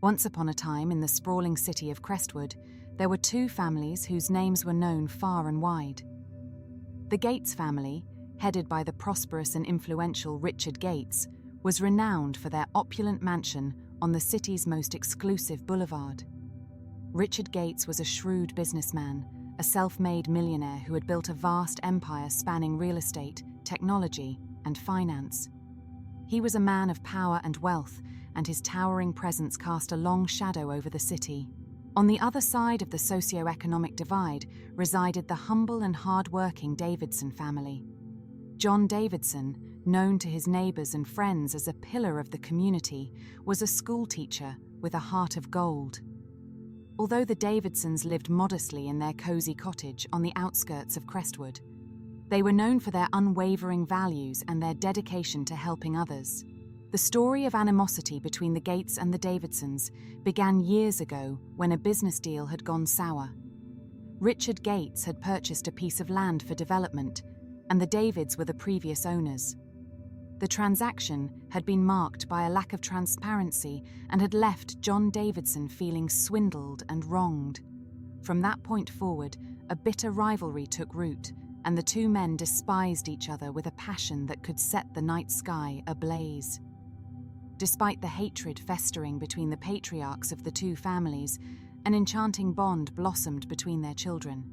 Once upon a time, in the sprawling city of Crestwood, there were two families whose names were known far and wide. The Gates family, headed by the prosperous and influential Richard Gates, was renowned for their opulent mansion on the city's most exclusive boulevard. Richard Gates was a shrewd businessman, a self-made millionaire who had built a vast empire spanning real estate, technology, and finance. He was a man of power and wealth, and his towering presence cast a long shadow over the city. On the other side of the socio-economic divide resided the humble and hard-working Davidson family. John Davidson, known to his neighbors and friends as a pillar of the community, was a schoolteacher with a heart of gold. Although the Davidsons lived modestly in their cozy cottage on the outskirts of Crestwood, they were known for their unwavering values and their dedication to helping others. The story of animosity between the Gates and the Davidsons began years ago when a business deal had gone sour. Richard Gates had purchased a piece of land for development, and the Davids were the previous owners. The transaction had been marked by a lack of transparency and had left John Davidson feeling swindled and wronged. From that point forward, a bitter rivalry took root, and the two men despised each other with a passion that could set the night sky ablaze. Despite the hatred festering between the patriarchs of the two families, an enchanting bond blossomed between their children.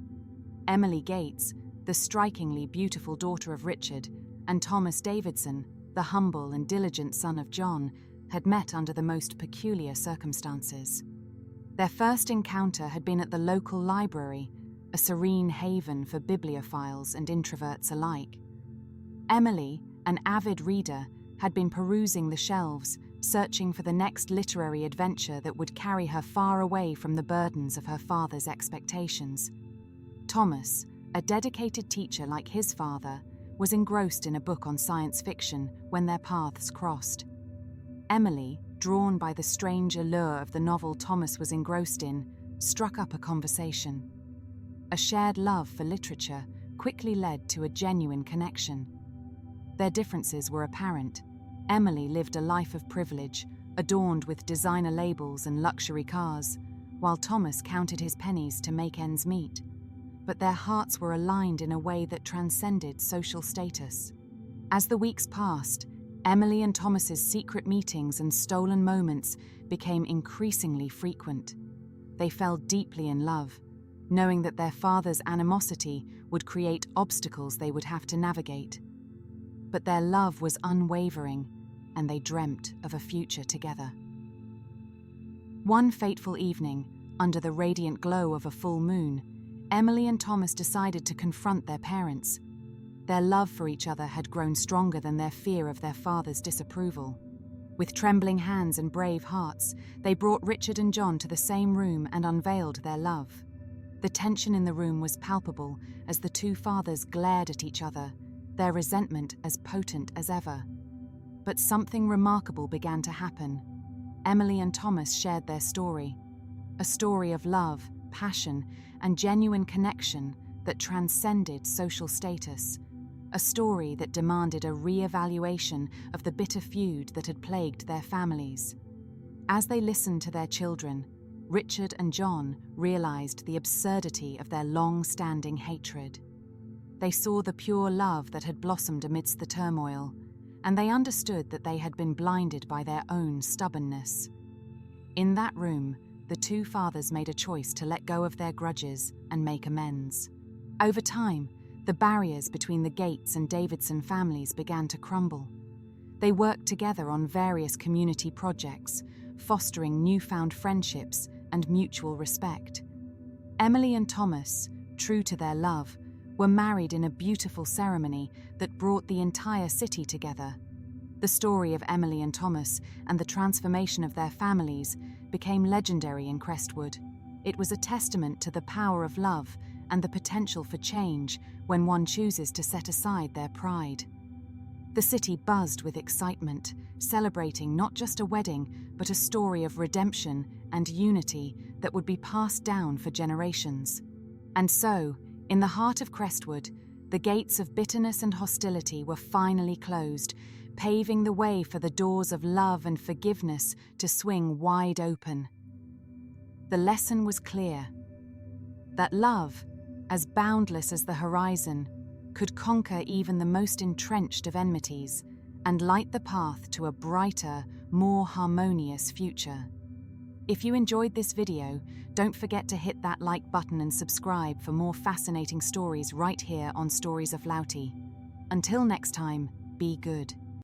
Emily Gates, the strikingly beautiful daughter of Richard, and Thomas Davidson, the humble and diligent son of John, had met under the most peculiar circumstances. Their first encounter had been at the local library, a serene haven for bibliophiles and introverts alike. Emily, an avid reader, had been perusing the shelves, searching for the next literary adventure that would carry her far away from the burdens of her father's expectations. Thomas, a dedicated teacher like his father, was engrossed in a book on science fiction when their paths crossed. Emily, drawn by the strange allure of the novel Thomas was engrossed in, struck up a conversation. A shared love for literature quickly led to a genuine connection. Their differences were apparent. Emily lived a life of privilege, adorned with designer labels and luxury cars, while Thomas counted his pennies to make ends meet. But their hearts were aligned in a way that transcended social status. As the weeks passed, Emily and Thomas's secret meetings and stolen moments became increasingly frequent. They fell deeply in love, knowing that their father's animosity would create obstacles they would have to navigate. But their love was unwavering, and they dreamt of a future together. One fateful evening, under the radiant glow of a full moon, Emily and Thomas decided to confront their parents. Their love for each other had grown stronger than their fear of their father's disapproval. With trembling hands and brave hearts, they brought Richard and John to the same room and unveiled their love. The tension in the room was palpable as the two fathers glared at each other, their resentment as potent as ever. But something remarkable began to happen. Emily and Thomas shared their story, a story of love, passion, and genuine connection that transcended social status, a story that demanded a re-evaluation of the bitter feud that had plagued their families. As they listened to their children, Richard and John realized the absurdity of their long-standing hatred. They saw the pure love that had blossomed amidst the turmoil, and they understood that they had been blinded by their own stubbornness. In that room, the two fathers made a choice to let go of their grudges and make amends. Over time, the barriers between the Gates and Davidson families began to crumble. They worked together on various community projects, fostering newfound friendships and mutual respect. Emily and Thomas, true to their love, were married in a beautiful ceremony that brought the entire city together. The story of Emily and Thomas and the transformation of their families became legendary in Crestwood. It was a testament to the power of love and the potential for change when one chooses to set aside their pride. The city buzzed with excitement, celebrating not just a wedding, but a story of redemption and unity that would be passed down for generations. And so, in the heart of Crestwood, the gates of bitterness and hostility were finally closed, paving the way for the doors of love and forgiveness to swing wide open. The lesson was clear: that love, as boundless as the horizon, could conquer even the most entrenched of enmities and light the path to a brighter, more harmonious future. If you enjoyed this video, don't forget to hit that like button and subscribe for more fascinating stories right here on Stories of Lauti. Until next time, be good.